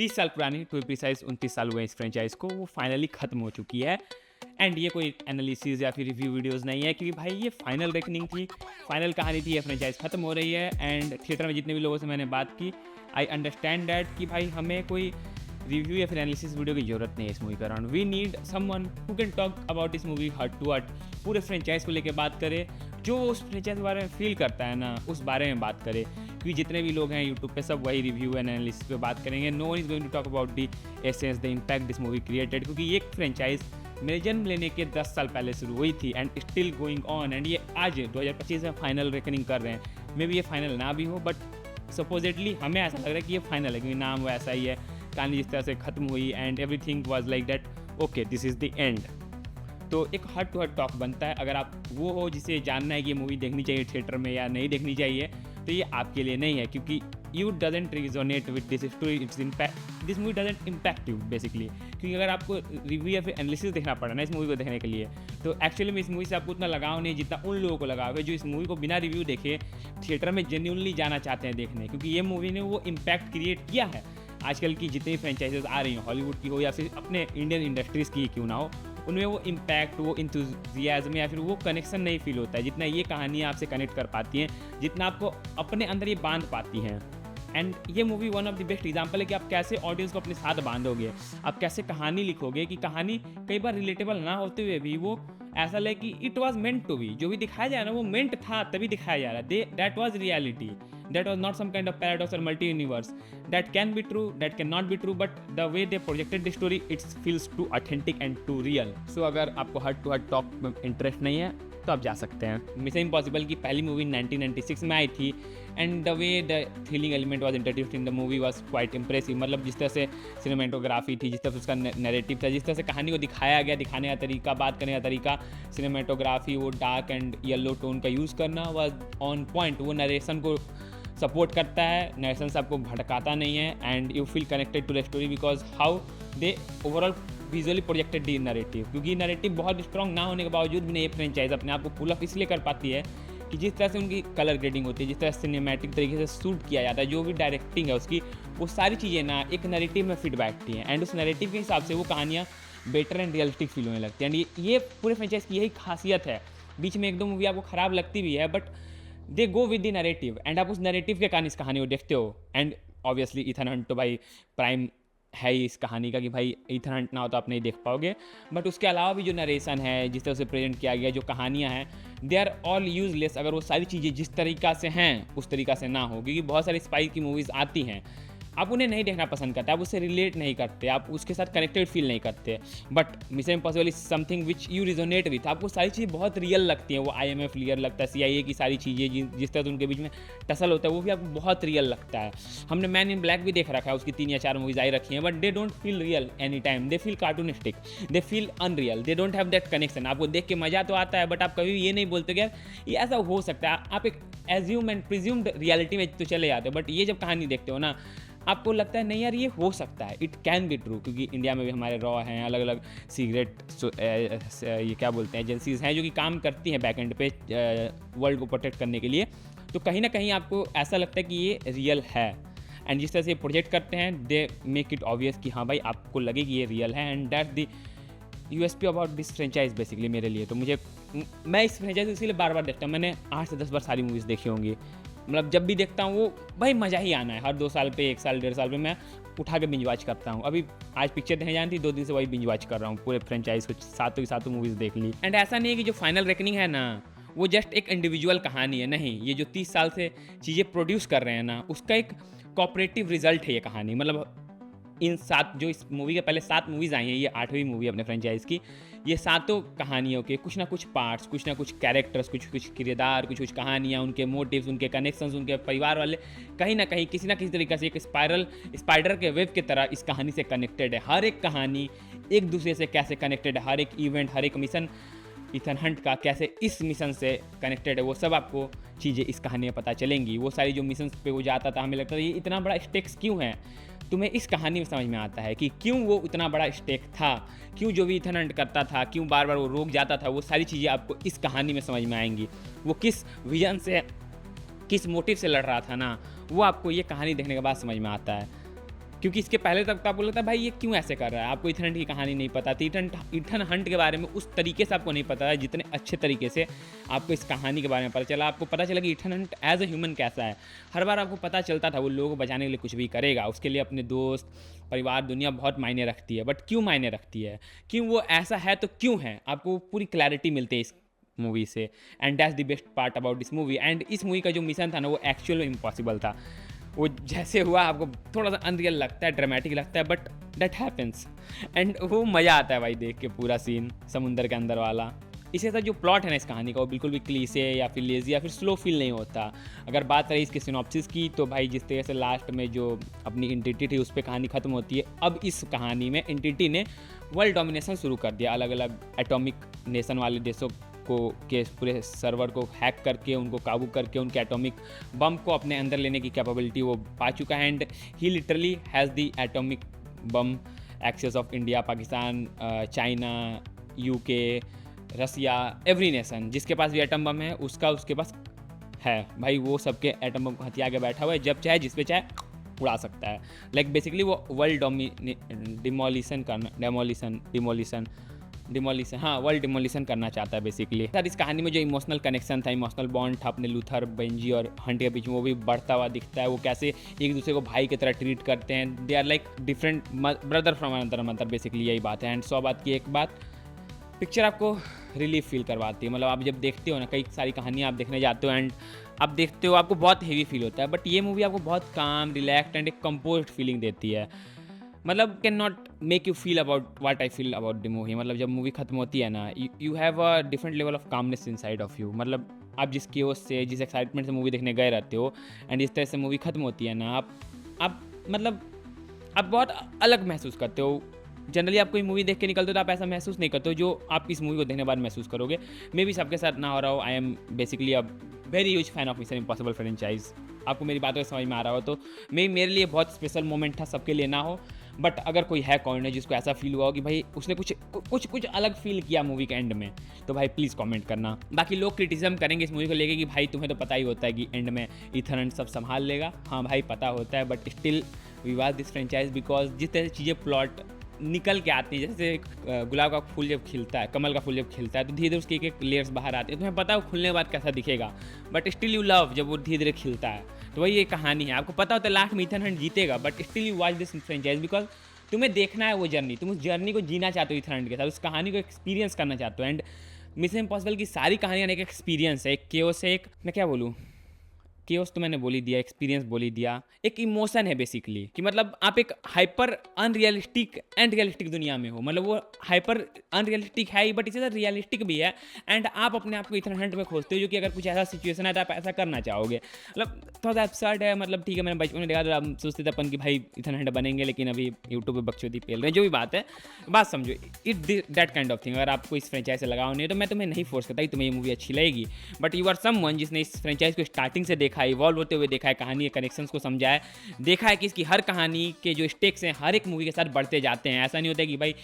30 साल पुरानी, to be precise 29 साल हुए इस फ्रेंचाइज़ को, वो फाइनली ख़त्म हो चुकी है। एंड ये कोई एनालिसिस या फिर रिव्यू वीडियोज़ नहीं है, क्योंकि भाई ये फाइनल रेकनिंग थी, फाइनल कहानी थी, ये फ्रेंचाइज़ ख़त्म हो रही है। एंड थिएटर में जितने भी लोगों से मैंने बात की, आई अंडरस्टैंड डैट कि भाई हमें कोई रिव्यू या फिर एनालिसिस वीडियो की ज़रूरत नहीं है इस मूवी के अराउंड। We need someone who can talk about this movie heart to heart, पूरे फ्रेंचाइज को लेकर बात करे, जो उस फ्रेंचाइज के बारे में फील करता है ना, उस बारे में बात करे। क्योंकि जितने भी लोग हैं यूट्यूब पे सब वही रिव्यू एंड एनालिसिस पे बात करेंगे। No one is going to talk about the essence, the impact this movie created, क्योंकि ये फ्रेंचाइज मेरे जन्म लेने के 10 साल पहले शुरू हुई थी and still going on. And ये आज 2025 में फाइनल रेकनिंग कर रहे हैं। मे बी ये फाइनल ना भी हो, बट सपोजिटली हमें ऐसा लग रहा है कि ये फाइनल है, क्योंकि नाम वो ऐसा ही है, कहानी जिस तरह से ख़त्म हुई and everything was like that, okay this is the end. तो एक हार्ट टू हार्ट टॉक बनता है। अगर आप वो हो जिसे जानना है कि ये मूवी देखनी चाहिए थिएटर में या नहीं देखनी चाहिए, तो ये आपके लिए नहीं है, क्योंकि you doesn't resonate with this story, its impact, this movie doesn't impact you basically. क्योंकि अगर आपको रिव्यू या फिर एनालिसिस देखना पड़ा ना इस मूवी को देखने के लिए, तो एक्चुअली में इस मूवी से आपको उतना लगाव नहीं जितना उन लोगों को लगाव है जो इस मूवी को बिना रिव्यू देखे थिएटर में जेन्युइनली जाना चाहते हैं देखने, क्योंकि ये मूवी ने वो इम्पैक्ट क्रिएट किया है। आजकल की जितनी फ्रेंचाइजेज आ रही हैं, हॉलीवुड की हो या फिर अपने इंडियन इंडस्ट्रीज़ की क्यों ना हो, उनमें वो इम्पैक्ट, वो इंथुजियाज्म या फिर वो कनेक्शन नहीं फील होता है जितना ये कहानियाँ आपसे कनेक्ट कर पाती हैं, जितना आपको अपने अंदर ये बांध पाती हैं। एंड ये movie one of the best example है कि आप कैसे ऑडियंस को अपने साथ बांधोगे, आप कैसे कहानी लिखोगे कि कहानी कई बार रिलेटेबल ना होते हुए भी वो ऐसा लगे कि it was meant to be, जो भी दिखाया जा रहा है वो मेंट था तभी दिखाया जा रहा है, that was reality, that was not some kind of paradox और multi universe, that can be true, that can not be true, but the way they projected the story it's feels too authentic and too real. So अगर आपको heart to heart talk में interest नहीं है तो आप जा सकते हैं। मिशन इम्पॉसिबल की पहली मूवी 1996 में आई थी and the way the thrilling element was introduced in the movie was quite impressive. मतलब जिस तरह से सिनेमेटोग्राफी थी, जिस तरह से उसका नैरेटिव था, जिस तरह से कहानी को दिखाया गया, दिखाने का तरीका, बात करने का तरीका, सिनेमेटोग्राफी, वो डार्क एंड येलो टोन का यूज़ करना वाज ऑन पॉइंट। वो नरेशन को सपोर्ट करता है, नरेशन से आपको भटकाता नहीं है and you feel connected to the story because how they overall visually projected the narrative. क्योंकि नैरेटिव बहुत स्ट्रॉन्ग ना होने के बावजूद भी ये फ्रेंचाइज अपने आप को पुल अप इसलिए कर पाती है कि जिस तरह से उनकी कलर ग्रेडिंग होती है, जिस तरह सिनेमैटिक तरीके से शूट किया जाता है, जो भी डायरेक्टिंग है उसकी, वो सारी चीज़ें ना एक नैरेटिव में फिट बैठती हैं एंड उस नैरेटिव के हिसाब से वो कहानियाँ बेटर एंड रियलिस्टिक फील होने लगती हैं। एंड ये पूरे फ्रेंचाइज की यही खासियत है। बीच में एक दो मूवी आपको ख़राब लगती भी है, but they go with the narrative and आप उस नैरेटिव के कारण इस कहानी को देखते हो। एंड ऑब्वियसली इथन हंट तो भाई प्राइम है ही इस कहानी का कि भाई इथन हंट ना हो तो आप नहीं देख पाओगे। बट उसके अलावा भी जो नरेशन है, जिस तरह से प्रेजेंट किया गया, जो कहानियाँ हैं, दे आर ऑल यूजलेस अगर वो सारी चीज़ें जिस तरीक़ा से हैं उस तरीक़ा से ना हो। क्योंकि बहुत सारी स्पाई की मूवीज़ आती हैं, आप उन्हें नहीं देखना पसंद करते, आप उससे रिलेट नहीं करते, आप उसके साथ कनेक्टेड फील नहीं करते। But mission impossible is something which you resonate with, आपको सारी चीज़ें बहुत रियल लगती हैं। वो IMF रियल लगता है, CIA की सारी चीज़ें जिस तरह से उनके बीच में टसल होता है वो भी आपको बहुत रियल लगता है। हमने मैन इन ब्लैक भी देख रखा है, उसकी 3 या 4 मूवीज़ आई रखी हैं, but they don't feel real any time, they feel cartoonistic, they feel unreal, they don't have that connection. आपको देख के मज़ा तो आता है बट आप कभी ये नहीं बोलते कि यार ये ऐसा हो सकता है। आप एक एज्यूम एंड प्रिज्यूम्ड रियलिटी में तो चले जाते हो, बट ये जब कहानी देखते हो ना आपको लगता है नहीं यार ये हो सकता है, इट कैन बी ट्रू। क्योंकि इंडिया में भी हमारे रॉ हैं, अलग अलग सीक्रेट ये क्या बोलते हैं एजेंसीज़ हैं जो कि काम करती हैं बैक एंड पे वर्ल्ड को प्रोटेक्ट करने के लिए। तो कहीं ना कहीं आपको ऐसा लगता है कि ये रियल है एंड जिस तरह से प्रोजेक्ट करते हैं दे मेक इट ऑब्वियस कि हाँ भाई आपको लगे कि ये रियल है। And that the USP about this franchise basically मेरे लिए। तो मैं इस फ्रेंचाइज इसीलिए बार बार देखता हूँ। मैंने 8 से 10 बार सारी मूवीज़ देखी होंगी। मतलब जब भी देखता हूँ वो भाई मज़ा ही आना है। हर 2 साल पे, 1 साल, 1.5 साल पे मैं उठा के बिंज वॉच करता हूँ। अभी आज पिक्चर देखने जानी थी, 2 दिन से वही बिंज वॉच कर रहा हूँ, पूरे फ्रेंचाइज को सातों की सातों मूवीज़ देख ली। एंड ऐसा नहीं है कि जो फाइनल रेकनिंग है ना वो जस्ट एक इंडिविजुअल कहानी है, नहीं, ये जो 30 साल से चीज़ें प्रोड्यूस कर रहे हैं ना उसका एक कोऑपरेटिव रिजल्ट है ये कहानी। मतलब इन 7 जो इस मूवी के पहले 7 मूवीज़ आई हैं, ये 8वीं मूवी अपने फ्रेंचाइज की, ये सातों कहानियों के कुछ ना कुछ पार्ट्स, कुछ ना कुछ कैरेक्टर्स, कुछ कुछ किरदार, कुछ कुछ कहानियाँ, उनके मोटिव्स, उनके कनेक्शंस, उनके परिवार वाले कहीं ना कहीं किसी ना किसी तरीके से एक स्पाइडर के वेब की तरह इस कहानी से कनेक्टेड है। हर एक कहानी एक दूसरे से कैसे कनेक्टेड है, हर एक इवेंट, हर एक मिशन इथन हंट का कैसे इस मिशन से कनेक्टेड है, वो सब आपको चीज़ें इस कहानी में पता चलेंगी। वो सारी जो मिशन पे वो जाता था, हमें लगता था ये इतना बड़ा स्टेक्स क्यों है, तुम्हें इस कहानी में समझ में आता है कि क्यों वो इतना बड़ा स्टेक था, क्यों जो भी इथन हंट करता था, क्यों बार बार वो रोक जाता था, वो सारी चीज़ें आपको इस कहानी में समझ में आएंगी। वो किस विजन से, किस मोटिव से लड़ रहा था ना, वो आपको ये कहानी देखने के बाद समझ में आता है। क्योंकि इसके पहले तक तो आपको लगता है भाई ये क्यों ऐसे कर रहा है, आपको इथन हंट की कहानी नहीं पता थी, इथन हंट के बारे में उस तरीके से आपको नहीं पता है जितने अच्छे तरीके से आपको इस कहानी के बारे में पता चला। आपको पता चला कि Ethan Hunt as a human कैसा है। हर बार आपको पता चलता था वो लोगों को बचाने के लिए कुछ भी करेगा, उसके लिए अपने दोस्त, परिवार, दुनिया बहुत मायने रखती है। बट क्यों मायने रखती है, क्यों वो ऐसा है, तो क्यों है, आपको पूरी क्लैरिटी मिलती है इस मूवी से। And that's the best part about this movie. And इस मूवी का जो मिशन था ना, वो एक्चुअल इम्पॉसिबल था। वो जैसे हुआ आपको थोड़ा सा अनरियल लगता है, ड्रामेटिक लगता है, बट दैट हैपेंस। एंड वो मज़ा आता है भाई देख के, पूरा सीन समुंदर के अंदर वाला। इसी तरह जो प्लॉट है ना इस कहानी का, वो बिल्कुल भी क्लीशे या फिर लेजी या फिर स्लो फील नहीं होता। अगर बात करें इसके सिनॉप्सिस की, तो भाई जिस तरह से लास्ट में जो अपनी एंटिटी थी उस पर कहानी ख़त्म होती है, अब इस कहानी में एंटिटी ने वर्ल्ड डोमिनेशन शुरू कर दिया। अलग अलग एटॉमिक नेशन वाले देशों को के पूरे सर्वर को हैक करके, उनको काबू करके, उनके एटॉमिक बम को अपने अंदर लेने की कैपेबिलिटी वो पा चुका है। And he literally has the atomic bomb access of India, Pakistan, China, UK, Russia, every nation जिसके पास भी एटम बम है उसके पास है भाई। वो सबके एटम बम को हथिया के बैठा हुआ है, जब चाहे जिस पे चाहे उड़ा सकता है। लाइक बेसिकली वो वर्ल्ड वर्ल्ड डिमोलिशन करना चाहता है बेसिकली। सर इस कहानी में जो इमोशनल कनेक्शन था, इमोशनल बॉन्ड था अपने लूथर, बेंजी और हंट के बीच में, वो भी बढ़ता हुआ दिखता है। वो कैसे एक दूसरे को भाई की तरह ट्रीट करते हैं, they are like different brother from another mother, basically यही बात है। एंड 100 बात की एक बात, पिक्चर आपको रिलीफ फील करवाती है। मतलब आप जब देखते हो ना, कई सारी कहानियाँ आप देखने जाते हो एंड आप देखते हो आपको बहुत हेवी फील होता है, बट ये मूवी आपको बहुत काम, रिलैक्स्ड एंड एक कंपोज्ड फीलिंग देती है। मतलब can not make you feel about what I feel about the movie. मतलब जब मूवी खत्म होती है ना, you have a different level of calmness inside of you. मतलब आप जिस केओस से, जिस एक्साइटमेंट से मूवी देखने गए रहते हो, एंड इस तरह से मूवी खत्म होती है ना, आप मतलब आप बहुत अलग महसूस करते हो। जनरली आप कोई मूवी देख के निकलते हो तो आप ऐसा महसूस नहीं करते हो जो आप इस मूवी को देखने के बाद महसूस करोगे। मे भी सबके साथ ना हो रहा हो। I am basically a very huge fan of mission impossible franchise. आपको मेरी बातों से समझ में आ रहा हो तो मेरे लिए बहुत स्पेशल मोमेंट था, सबके लिए ना हो। बट अगर कोई है कॉर्नर जिसको ऐसा फील हुआ हो कि भाई उसने कुछ अलग फील किया मूवी के एंड में, तो भाई प्लीज़ कमेंट करना। बाकी लोग क्रिटिसिज्म करेंगे इस मूवी को लेके कि भाई तुम्हें तो पता ही होता है कि एंड में इथन हंट सब संभाल लेगा। हाँ भाई पता होता है, but still we watch this franchise because जिस तरह से चीज़ें प्लॉट निकल के आती है, जैसे गुलाब का फूल जब खिलता है, कमल का फूल जब खिलता है, तो धीरे धीरे उसके एक लेयर्स बाहर आते हैं। तुम्हें पता है वो खुलने के बाद कैसा दिखेगा, बट स्टिल यू लव जब वो धीरे धीरे खिलता है। तो वही ये कहानी है। आपको पता होता है लास्ट में इथन हंट जीतेगा, but still you watch this franchise because तुम्हें देखना है वो जर्नी, तुम उस जर्नी को जीना चाहते हो इथन हंट के साथ, उस कहानी को एक्सपीरियंस करना चाहते हो। एंड मिशन इम्पॉसिबल की सारी कहानियाँ एक एक्सपीरियंस है, एक केओस है, एक मैं क्या बोलूँ, केओस तो मैंने बोल ही दिया, एक्सपीरियंस बोल ही दिया, एक इमोशन है बेसिकली कि मतलब आप एक हाइपर अनरियलिस्टिक एंड रियलिस्टिक दुनिया में हो। मतलब वो हाइपर अनरियलिस्टिक है ही, बट इसी तरह रियलिस्टिक भी है। एंड आप अपने आप को इथन हंट में खोजते हो, जो कि अगर कुछ ऐसा सिचुएशन है तो आप ऐसा करना चाहोगे। मतलब थोड़ा एब्सर्ड है। मतलब ठीक है, मैंने बचपन में देखा था, हम सोचते थे अपन कि भाई इथन हंट बनेंगे, लेकिन अभी यूट्यूब पे बकचोदी पेल रहे हैं, जो भी बात है, बात समझो। It that kind of thing. अगर आपको इस फ्रेंचाइज से लगाव नहीं है तो मैं तुम्हें नहीं फोर्स करता कि तुम्हें ये मूवी अच्छी लगेगी, बट यू आर समवन जिसने इस फ्रेंचाइज को स्टार्टिंग से देखा, इवॉल्व होते हुए देखा है, कहानी के कनेक्शंस को समझा है, देखा है कि इसकी हर कहानी के जो स्टेक्स हैं हर एक मूवी के साथ बढ़ते जाते हैं। ऐसा नहीं होता कि भाई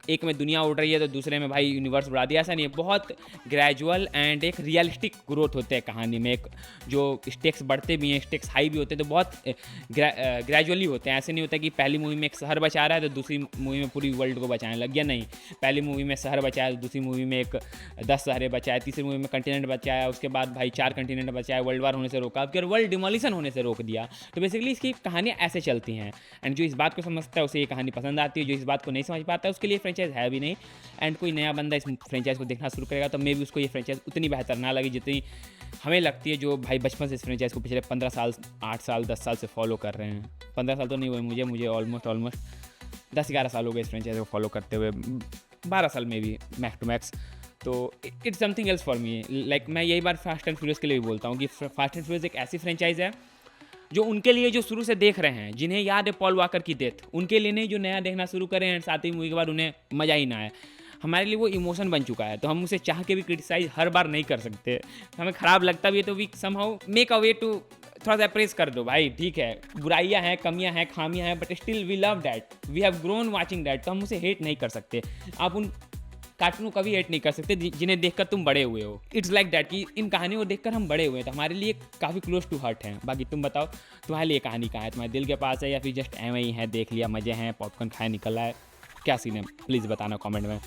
एक में दुनिया उड़ रही है तो दूसरे में भाई यूनिवर्स उड़ा दिया, ऐसा नहीं है। बहुत ग्रेजुअल एंड एक रियलिस्टिक ग्रोथ होते हैं कहानी में। एक जो स्टेक्स बढ़ते भी हैं, स्टेक्स हाई भी होते हैं, तो बहुत ग्रेजुअली होते हैं। ऐसे नहीं होता कि पहली मूवी में एक शहर बचा रहा है तो दूसरी मूवी में पूरी वर्ल्ड को बचाने लग गया, नहीं। पहली मूवी में शहर बचाया, दूसरी मूवी में 10 शहरें बचाए, तीसरी मूवी में कंटिनेंट बचाया, उसके बाद भाई 4 कंटिनेंट बचाया, वर्ल्ड वार होने से रोका, फिर वर्ल्ड डिमोलिशन होने से रोक दिया। तो बेसिकली इसकी कहानियाँ ऐसे चलती हैं। एंड जो इस बात को समझता है उसे ये कहानी पसंद आती है, जो इस बात को नहीं समझ पाता है उसके लिए फ्रेंचाइज है भी नहीं। एंड कोई नया बंदा इस फ्रेंचाइज को देखना शुरू करेगा तो मे भी उसको ये फ्रेंचाइज उतनी बेहतर ना लगी जितनी हमें लगती है, जो भाई बचपन से इस फ्रेंचाइज को पिछले 15 साल, 8 साल, 10 साल से फॉलो कर रहे हैं। 15 साल तो नहीं हुए मुझे ऑलमोस्ट 10-11 साल हो गए इस फ्रेंचाइज को फॉलो करते हुए, 12 साल में भी मैक्स टू मैक्स। तो it's something else for me. Like मैं यही बार फास्ट एंड फ्यूरियस के लिए भी बोलता हूँ कि फास्ट एंड फ्यूरियस एक ऐसी फ्रेंचाइज है जो उनके लिए जो शुरू से देख रहे हैं, जिन्हें याद है पॉल वॉकर की डेथ, उनके लिए नहीं जो नया देखना शुरू करें एंड 7वीं मूवी के बाद उन्हें मज़ा ही ना आए। हमारे लिए वो इमोशन बन चुका है, तो हम उसे चाह के भी क्रिटिसाइज हर बार नहीं कर सकते। हमें ख़राब लगता भी है तो we somehow make a way to थोड़ा सा अप्रेस कर दो भाई, ठीक है बुराइयाँ हैं, कमियाँ हैं, खामियाँ हैं, but still we love that, we have grown watching that, तो हम उसे हेट नहीं कर सकते। आप उन कार्टून को कभी हेट नहीं कर सकते जिन्हें देखकर तुम बड़े हुए हो। इट्स लाइक दैट कि इन कहानियों को देखकर हम बड़े हुए हैं, तो हमारे लिए काफ़ी क्लोज टू हार्ट हैं। बाकी तुम बताओ तुम्हारे लिए कहानी कहाँ है, तुम्हारे दिल के पास है या फिर जस्ट एवं ही है, देख लिया, मज़े हैं, पॉपकॉर्न खाया निकला है, क्या सीन है, प्लीज़ बताना कमेंट में।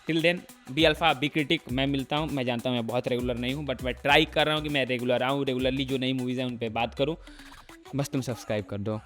Till then be alpha be critic, मैं मिलता हूँ। मैं जानता हूँ मैं बहुत रेगुलर नहीं हूँ, बट मैं ट्राई कर रहा हूँ कि मैं रेगुलर आऊँ, रेगुलरली जो नई मूवीज़ हैं उन पर बात करूँ। बस तुम सब्सक्राइब कर दो।